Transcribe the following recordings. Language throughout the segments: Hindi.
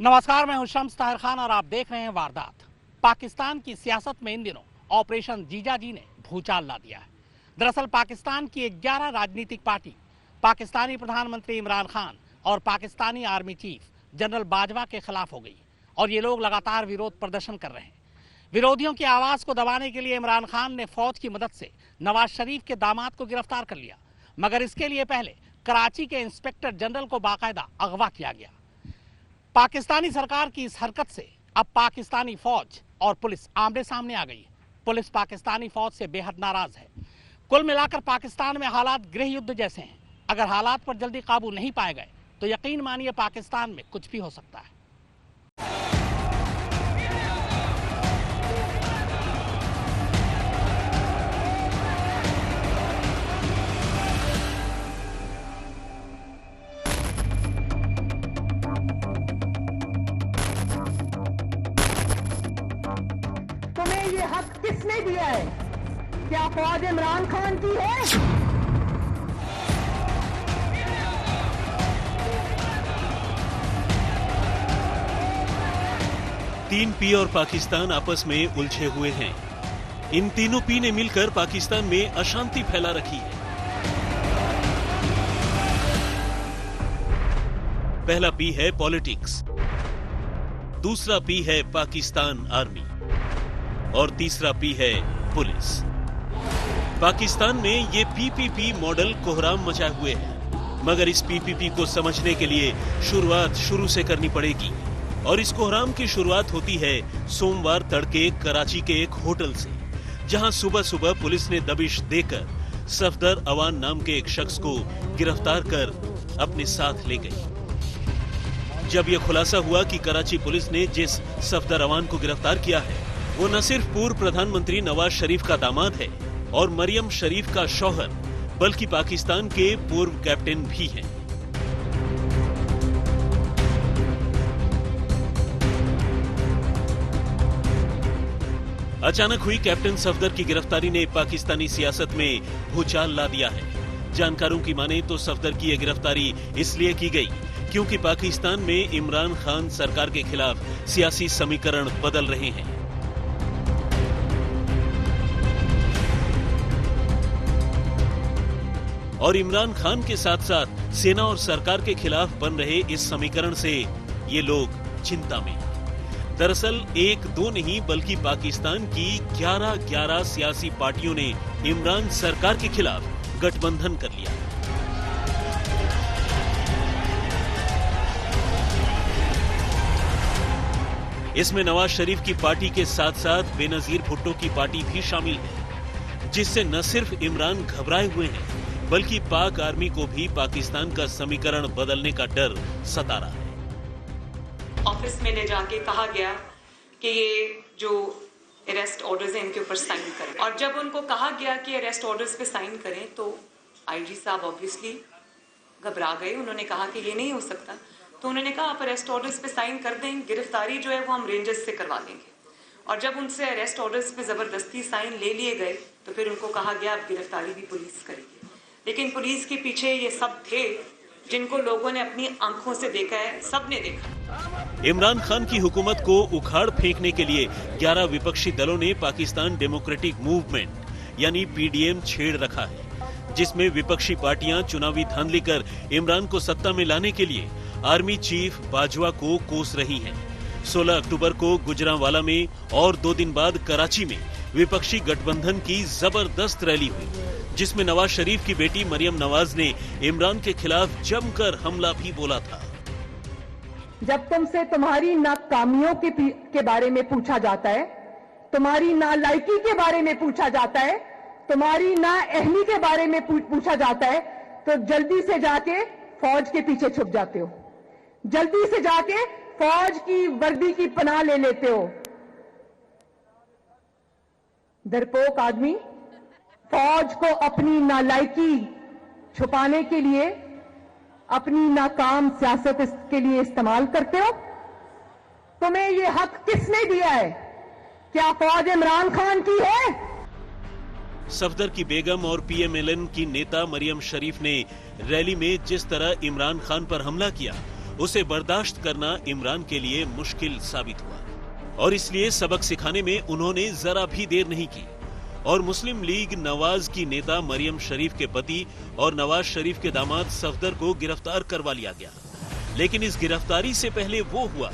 नमस्कार, मैं हूं शम्स ताहिर खान और आप देख रहे हैं वारदात। पाकिस्तान की सियासत में इन दिनों ऑपरेशन जीजाजी ने भूचाल ला दिया है। दरअसल पाकिस्तान की 11 राजनीतिक पार्टी पाकिस्तानी प्रधानमंत्री इमरान खान और Pakistani army chief general Bajwa के खिलाफ हो गई और ये लोग लगातार विरोध प्रदर्शन कर रहे हैं। विरोधियों की आवाज को दबाने के लिए इमरान खान ने फौज की मदद से नवाज शरीफ के दामाद को गिरफ्तार कर लिया, मगर इसके लिए पहले कराची के इंस्पेक्टर जनरल को बाकायदा अगवा किया गया। पाकिस्तानी सरकार की इस हरकत से अब पाकिस्तानी फौज और पुलिस आमने सामने आ गई है। पुलिस पाकिस्तानी फौज से बेहद नाराज है। कुल मिलाकर पाकिस्तान में हालात गृह युद्ध जैसे हैं। अगर हालात पर जल्दी काबू नहीं पाए गए तो यकीन मानिए पाकिस्तान में कुछ भी हो सकता है। तुम्हें ये हक किसने दिया है? क्या फौज इमरान खान की है? 3 पी और पाकिस्तान आपस में उलझे हुए हैं। इन तीनों पी ने मिलकर पाकिस्तान में अशांति फैला रखी है। पहला पी है पॉलिटिक्स, दूसरा पी है पाकिस्तान आर्मी और तीसरा पी है पुलिस। पाकिस्तान में ये पीपीपी मॉडल कोहराम मचाए हुए है, मगर इस पीपीपी को समझने के लिए शुरुआत शुरू से करनी पड़ेगी और इस कोहराम की शुरुआत होती है सोमवार तड़के कराची के एक होटल से, जहां सुबह सुबह पुलिस ने दबिश देकर सफदर अवान नाम के एक शख्स को गिरफ्तार कर अपने साथ ले गई। जब यह खुलासा हुआ कि कराची पुलिस ने जिस सफदर अवान को गिरफ्तार किया है वो न सिर्फ पूर्व प्रधानमंत्री नवाज शरीफ का दामाद है और मरियम शरीफ का शौहर, बल्कि पाकिस्तान के पूर्व कैप्टन भी हैं। अचानक हुई कैप्टन सफदर की गिरफ्तारी ने पाकिस्तानी सियासत में भूचाल ला दिया है। जानकारों की माने तो सफदर की यह गिरफ्तारी इसलिए की गई क्योंकि पाकिस्तान में इमरान खान सरकार के खिलाफ सियासी समीकरण बदल रहे हैं। और इमरान खान के साथ साथ सेना और सरकार के खिलाफ बन रहे इस समीकरण से ये लोग चिंता में। दरअसल एक दो नहीं बल्कि पाकिस्तान की 11 सियासी पार्टियों ने इमरान सरकार के खिलाफ गठबंधन कर लिया। इसमें नवाज शरीफ की पार्टी के साथ साथ बेनजीर भुट्टो की पार्टी भी शामिल है, जिससे न सिर्फ इमरान घबराए हुए हैं बल्कि पाक आर्मी को भी पाकिस्तान का समीकरण बदलने का डर सता रहा है। ऑफिस में ले जाके कहा गया कि ये जो अरेस्ट ऑर्डर्स हैं इनके ऊपर साइन करें, और जब उनको कहा गया कि अरेस्ट ऑर्डर्स पे साइन करें तो आईजी साहब ऑब्वियसली घबरा गए। उन्होंने कहा कि ये नहीं हो सकता, तो उन्होंने कहा आप अरेस्ट ऑर्डर्स पे साइन कर दें, गिरफ्तारी जो है वो हम रेंजर्स से करवा देंगे। और जब उनसे अरेस्ट ऑर्डर्स पे जबरदस्ती साइन ले लिए गए तो फिर उनको कहा गया अब गिरफ्तारी भी पुलिस करेगी। लेकिन पुलिस के पीछे ये सब थे जिनको लोगों ने अपनी आंखों से देखा है, सबने देखा। इमरान खान की हुकूमत को उखाड़ फेंकने के लिए 11 विपक्षी दलों ने पाकिस्तान डेमोक्रेटिक मूवमेंट यानी पीडीएम छेड़ रखा है, जिसमें विपक्षी पार्टियां चुनावी धांधली कर इमरान को सत्ता में लाने के लिए आर्मी चीफ बाजवा को कोस रही हैं। 16 अक्टूबर को गुजरांवाला में और 2 दिन बाद कराची में विपक्षी गठबंधन की जबरदस्त रैली हुई, जिसमें नवाज शरीफ की बेटी मरियम नवाज ने इमरान के खिलाफ जमकर हमला भी बोला था। जब तुमसे तुम्हारी नाकामियों के बारे में पूछा जाता है, तुम्हारी नालायकी के बारे में पूछा जाता है, तुम्हारी नाअहली के बारे में पूछा जाता है, तो जल्दी से जाके फौज के पीछे छुप जाते हो, जल्दी से जाके फौज की वर्दी की पनाह ले लेते हो। डरपोक आदमी फौज को अपनी नालायकी छुपाने के लिए, अपनी नाकाम सियासत के लिए इस्तेमाल करते हो। तुम्हें यह हक किसने दिया है? क्या फौज इमरान खान की है? सफदर की बेगम और पीएमएलएन की नेता मरियम शरीफ ने रैली में जिस तरह इमरान खान पर हमला किया उसे बर्दाश्त करना इमरान के लिए मुश्किल साबित हुआ और इसलिए सबक सिखाने में उन्होंने जरा भी देर नहीं की और मुस्लिम लीग नवाज की नेता मरियम शरीफ के पति और नवाज शरीफ के दामाद सफदर को गिरफ्तार करवा लिया गया। लेकिन इस गिरफ्तारी से पहले वो हुआ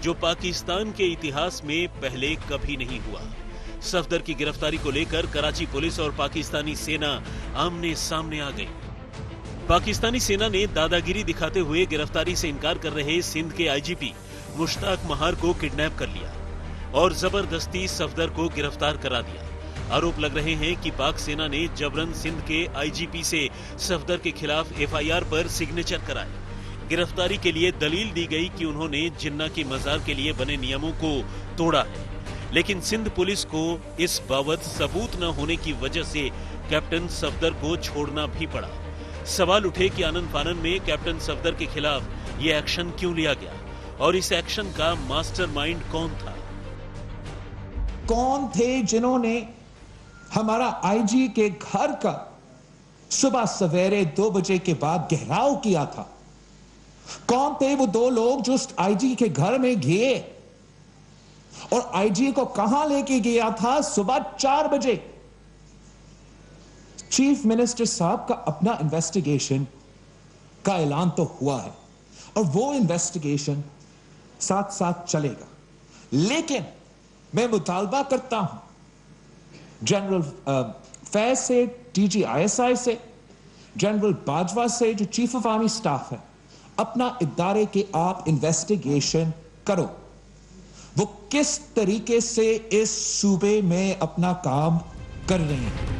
जो पाकिस्तान के इतिहास में पहले कभी नहीं हुआ। सफदर की गिरफ्तारी को लेकर कराची पुलिस और पाकिस्तानी सेना आमने सामने आ गई। पाकिस्तानी सेना ने दादागिरी दिखाते हुए गिरफ्तारी से इनकार कर रहे सिंध के आईजीपी मुश्ताक महार को किडनैप कर लिया और जबरदस्ती सफदर को गिरफ्तार करा दिया। आरोप लग रहे हैं कि पाक सेना ने जबरन सिंध के आईजीपी से सफदर के खिलाफ एफआईआर पर सिग्नेचर कराए। गिरफ्तारी के लिए दलील दी गई कि उन्होंने जिन्ना की मजार के लिए बने नियमों को तोड़ा है, लेकिन सिंध पुलिस को इस बाबत सबूत न होने की वजह से कैप्टन सफदर को छोड़ना भी पड़ा। सवाल उठे कि आनन फानन में कैप्टन सफदर के खिलाफ ये एक्शन क्यों लिया गया और इस एक्शन का मास्टरमाइंड कौन था? कौन थे जिन्होंने हमारा आईजी के घर का सुबह सवेरे 2 बजे के बाद घेराव किया था? कौन थे वो 2 लोग जो आईजी के घर में गए और आईजी को कहां लेके गया था? सुबह 4 बजे। चीफ मिनिस्टर साहब का अपना इन्वेस्टिगेशन का ऐलान तो हुआ है और वो इन्वेस्टिगेशन साथ साथ चलेगा, लेकिन मैं मुतालबा करता हूं जनरल फैज से, DGISI से, जनरल बाजवा से, जो चीफ ऑफ आर्मी स्टाफ है, अपना इदारे के आप इन्वेस्टिगेशन करो। वो किस तरीके से इस सूबे में अपना काम कर रहे हैं।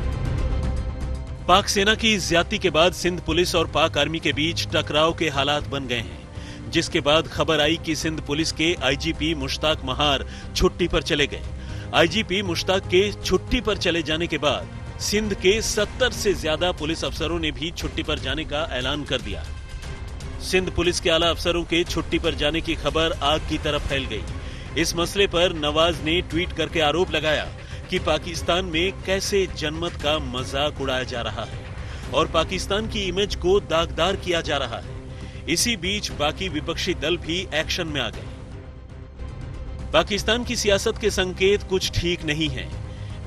पाक सेना की इस ज्यादती के बाद सिंध पुलिस और पाक आर्मी के बीच टकराव के हालात बन गए हैं, जिसके बाद खबर आई कि सिंध पुलिस के आईजीपी मुश्ताक महार छुट्टी पर चले गए। आईजीपी मुश्ताक के छुट्टी पर चले जाने के बाद सिंध के 70 से ज्यादा पुलिस अफसरों ने भी छुट्टी पर जाने का ऐलान कर दिया। सिंध पुलिस के आला अफसरों के छुट्टी पर जाने की खबर आग की तरफ फैल गई। इस मसले पर नवाज ने ट्वीट करके आरोप लगाया कि पाकिस्तान में कैसे जनमत का मजाक उड़ाया जा रहा है और पाकिस्तान की इमेज को दागदार किया जा रहा है। इसी बीच बाकी विपक्षी दल भी एक्शन में आ गए। पाकिस्तान की सियासत के संकेत कुछ ठीक नहीं है।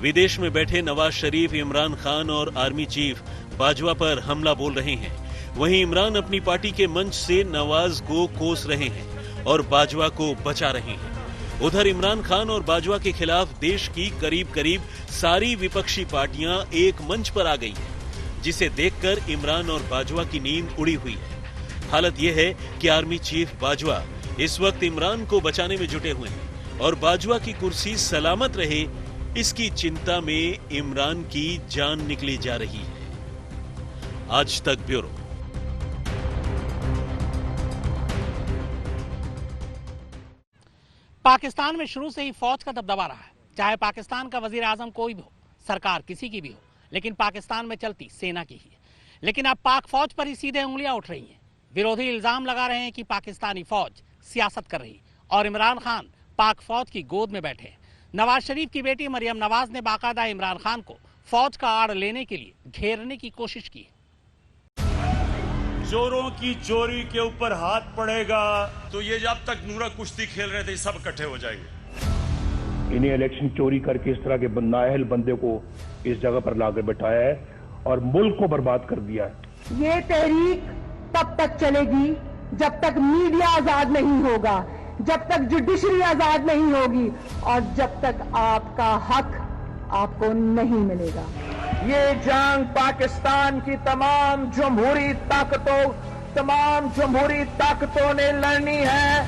विदेश में बैठे नवाज शरीफ इमरान खान और आर्मी चीफ बाजवा पर हमला बोल रहे हैं, वहीं इमरान अपनी पार्टी के मंच से नवाज को कोस रहे हैं और बाजवा को बचा रहे हैं। उधर इमरान खान और बाजवा के खिलाफ देश की करीब करीब सारी विपक्षी पार्टियां एक मंच पर आ गई हैं, जिसे देखकर इमरान और बाजवा की नींद उड़ी हुई है। हालत यह है कि आर्मी चीफ बाजवा इस वक्त इमरान को बचाने में जुटे हुए हैं और बाजवा की कुर्सी सलामत रहे, इसकी चिंता में इमरान की जान निकली जा रही है। आज तक ब्यूरो। पाकिस्तान में शुरू से ही फौज का दबदबा रहा है, चाहे पाकिस्तान का वजीर आजम कोई भी हो, सरकार किसी की भी हो, लेकिन पाकिस्तान में चलती सेना की ही है। लेकिन अब पाक फौज पर ही सीधे उंगलियां उठ रही हैं। विरोधी इल्जाम लगा रहे हैं कि पाकिस्तानी फौज सियासत कर रही और इमरान खान पाक फौज की गोद में बैठे हैं। नवाज शरीफ की बेटी मरियम नवाज ने बाकायदा इमरान खान को फौज का आड़ लेने के लिए घेरने की कोशिश की। चोरों की चोरी के ऊपर हाथ पड़ेगा तो ये जब तक नूरा कुश्ती खेल रहे थे सब इकट्ठे हो जाएंगे। इन्हें इलेक्शन चोरी करके इस तरह के नाअहल बंदे को इस जगह पर लाकर बैठाया है और मुल्क को बर्बाद कर दिया है। ये तहरीक तब तक चलेगी जब तक मीडिया आजाद नहीं होगा, जब तक जुडिशरी आजाद नहीं होगी और जब तक आपका हक आपको नहीं मिलेगा। ये जंग पाकिस्तान की तमाम जमहूरी ताकतों ने लड़नी है।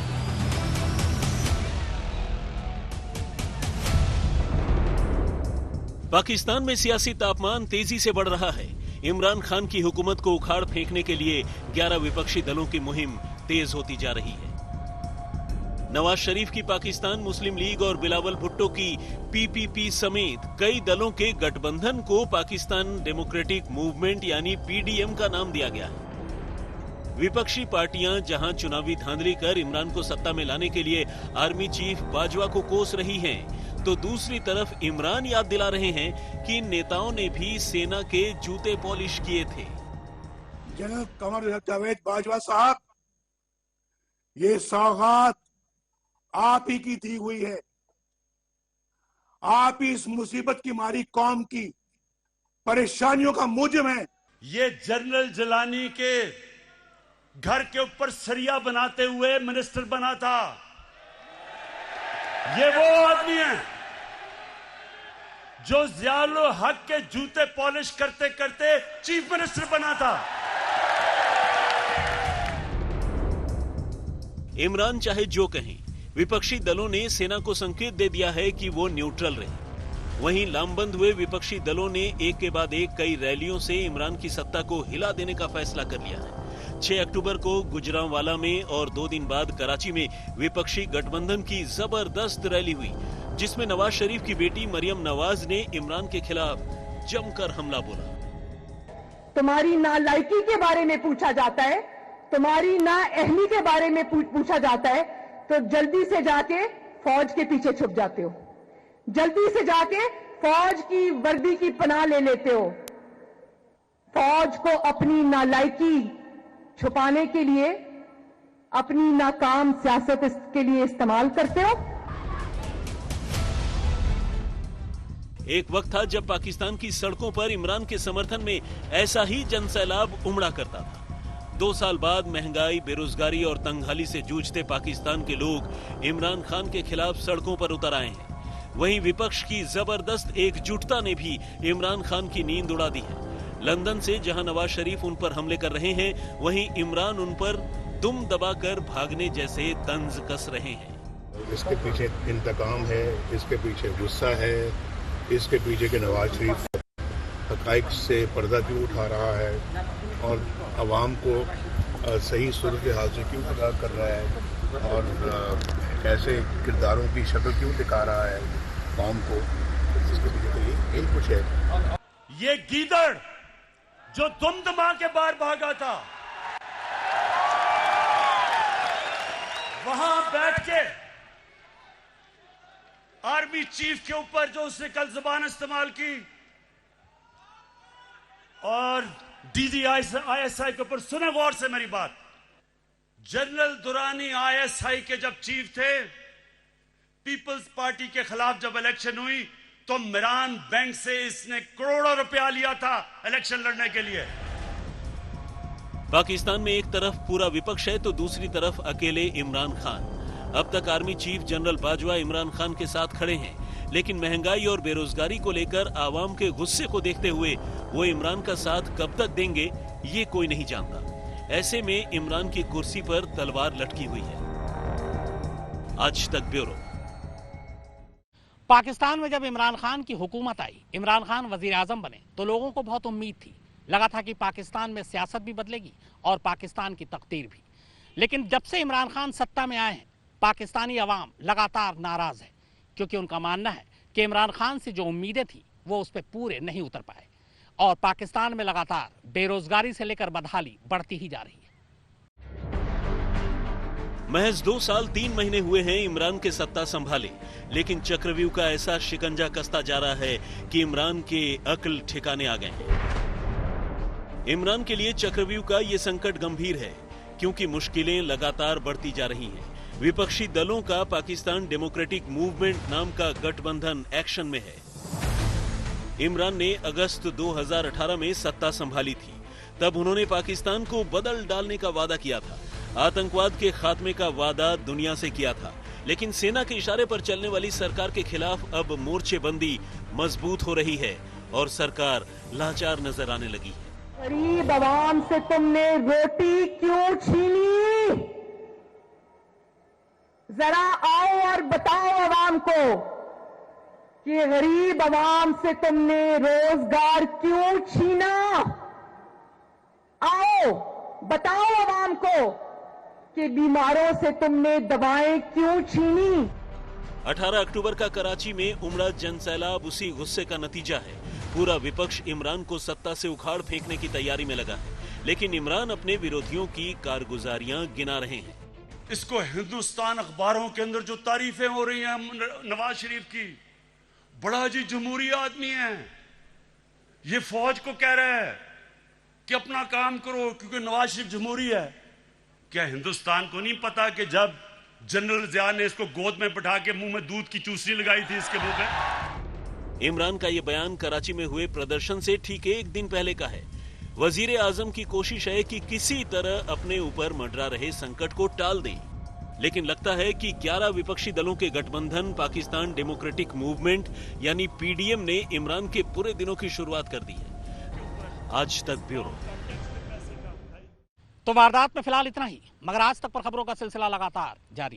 पाकिस्तान में सियासी तापमान तेजी से बढ़ रहा है। इमरान खान की हुकूमत को उखाड़ फेंकने के लिए 11 विपक्षी दलों की मुहिम तेज होती जा रही है। नवाज शरीफ की पाकिस्तान मुस्लिम लीग और बिलावल भुट्टो की PPP समेत कई दलों के गठबंधन को पाकिस्तान डेमोक्रेटिक मूवमेंट यानी PDM का नाम दिया गया है। विपक्षी पार्टियां जहां चुनावी धांधली कर इमरान को सत्ता में लाने के लिए आर्मी चीफ बाजवा को कोस रही हैं, तो दूसरी तरफ इमरान याद दिला रहे हैं कि इन नेताओं ने भी सेना के जूते पॉलिश किए थे। जनरल कमर जावेद बाजवा साहब ये सौगात आप ही की दी हुई है। आप ही इस मुसीबत की मारी कौम की परेशानियों का मूजिब है। ये जनरल जिलानी के घर के ऊपर सरिया बनाते हुए मिनिस्टर बना था। ये वो आदमी है जो ज़ियाउल हक के जूते पॉलिश करते करते चीफ मिनिस्टर बना था। इमरान चाहे जो कहें, विपक्षी दलों ने सेना को संकेत दे दिया है कि वो न्यूट्रल रहे। वहीं लामबंद हुए विपक्षी दलों ने एक के बाद एक कई रैलियों से इमरान की सत्ता को हिला देने का फैसला कर लिया है। 6 अक्टूबर को गुजरांवाला में और 2 दिन बाद कराची में विपक्षी गठबंधन की जबरदस्त रैली हुई, जिसमें नवाज शरीफ की बेटी मरियम नवाज ने इमरान के खिलाफ जमकर हमला बोला। तुम्हारी नालायकी के बारे में पूछा जाता है, तुम्हारी नाअहली के बारे में पूछा जाता है, तो जल्दी से जाके फौज के पीछे छुप जाते हो, जल्दी से जाके फौज की वर्दी की पनाह ले लेते हो। फौज को अपनी नालायकी छुपाने के लिए, अपनी नाकाम सियासत के लिए इस्तेमाल करते हो। एक वक्त था जब पाकिस्तान की सड़कों पर इमरान के समर्थन में ऐसा ही जनसैलाब उमड़ा करता था। 2 साल बाद महंगाई, बेरोजगारी और तंगहाली से जूझते पाकिस्तान के लोग इमरान खान के खिलाफ सड़कों पर उतर आए हैं। वहीं विपक्ष की जबरदस्त एकजुटता ने भी इमरान खान की नींद उड़ा दी है। लंदन से जहां नवाज शरीफ उन पर हमले कर रहे हैं, वहीं इमरान उन पर दुम दबाकर भागने जैसे तंज कस रहे हैं। इसके पीछे इंतकाम है, इसके पीछे गुस्सा है, इसके पीछे के नवाज शरीफ हकाइक से पर्दा क्यों उठा रहा है और अवाम को सही सूरत हाल से क्यों आगाह कर रहा है और ऐसे किरदारों की शक्ल क्यों दिखा रहा है कौम को, इसके पीछे तो यही कुछ है। ये गीदड़ जो दुमदमा के बाहर भागा था, वहां बैठ के आर्मी चीफ के ऊपर जो उसने कल जुबान इस्तेमाल की और DGI-ISI के ऊपर, सुने गौर से मेरी बात। जनरल दुरानी ISI के जब चीफ थे, पीपल्स पार्टी के खिलाफ जब इलेक्शन हुई तो मिरान बैंक से इसने करोड़ों रुपया लिया था इलेक्शन लड़ने के लिए। पाकिस्तान में एक तरफ पूरा विपक्ष है तो दूसरी तरफ अकेले इमरान खान। अब तक army chief general Bajwa Imran Khan के साथ खड़े हैं, लेकिन महंगाई और बेरोजगारी को लेकर आवाम के गुस्से को देखते हुए वो इमरान का साथ कब तक देंगे, ये कोई नहीं जानता। ऐसे में इमरान की कुर्सी पर तलवार लटकी हुई है। आज तक ब्यूरो। पाकिस्तान में जब इमरान खान की हुकूमत आई, इमरान खान वजीर आजम बने, तो लोगों को बहुत उम्मीद थी। लगा था कि पाकिस्तान में सियासत भी बदलेगी और पाकिस्तान की तकदीर भी। लेकिन जब से इमरान खान सत्ता में आए हैं, पाकिस्तानी अवाम लगातार नाराज है, क्योंकि उनका मानना है कि इमरान खान से जो उम्मीदें थी वो उस पर पूरे नहीं उतर पाए और पाकिस्तान में लगातार बेरोजगारी से लेकर बदहाली बढ़ती ही जा रही है। महज 2 साल 3 महीने हुए हैं इमरान के सत्ता संभाले, लेकिन चक्रव्यूह का ऐसा शिकंजा कसता जा रहा है कि इमरान के अक्ल ठिकाने आ गए हैं। इमरान के लिए चक्रव्यूह का ये संकट गंभीर है, क्योंकि मुश्किलें लगातार बढ़ती जा रही हैं। विपक्षी दलों का पाकिस्तान डेमोक्रेटिक मूवमेंट नाम का गठबंधन एक्शन में है। इमरान ने अगस्त 2018 में सत्ता संभाली थी। तब उन्होंने पाकिस्तान को बदल डालने का वादा किया था। आतंकवाद के खात्मे का वादा दुनिया से किया था, लेकिन सेना के इशारे पर चलने वाली सरकार के खिलाफ अब मोर्चेबंदी मजबूत हो रही है और सरकार लाचार नजर आने लगी है। गरीब आवाम से तुमने रोटी क्यों छीनी? जरा आओ और बताओ आवाम को कि गरीब आवाम से तुमने रोजगार क्यों छीना? आओ बताओ आवाम को कि बीमारों से तुमने दवाएं क्यों छीनी? 18 अक्टूबर का कराची में उमड़ा जनसैलाब उसी गुस्से का नतीजा है। पूरा विपक्ष इमरान को सत्ता से उखाड़ फेंकने की तैयारी में लगा है, लेकिन इमरान अपने विरोधियों की कारगुजारियां गिना रहे हैं। इसको हिंदुस्तान अखबारों के अंदर जो तारीफें हो रही हैं नवाज शरीफ की, बड़ा जी जमहूरी आदमी है, ये फौज को कह रहा है कि अपना काम करो क्योंकि नवाज शरीफ जमहूरी है। क्या हिंदुस्तान को नहीं पता कि जब जनरल जिया ने इसको गोद में बिठा के मुंह में दूध की चूसनी लगाई थी इसके मुंह पे? इमरान का ये बयान कराची में हुए प्रदर्शन से ठीक एक दिन पहले का है। वजीर आजम की कोशिश है कि किसी तरह अपने ऊपर मंडरा रहे संकट को टाल दें, लेकिन लगता है कि 11 विपक्षी दलों के गठबंधन पाकिस्तान डेमोक्रेटिक मूवमेंट यानी पीडीएम ने इमरान के बुरे दिनों की शुरुआत कर दी है। आज तक ब्यूरो। तो वारदात में फिलहाल इतना ही, मगर आज तक पर खबरों का सिलसिला लगातार जारी।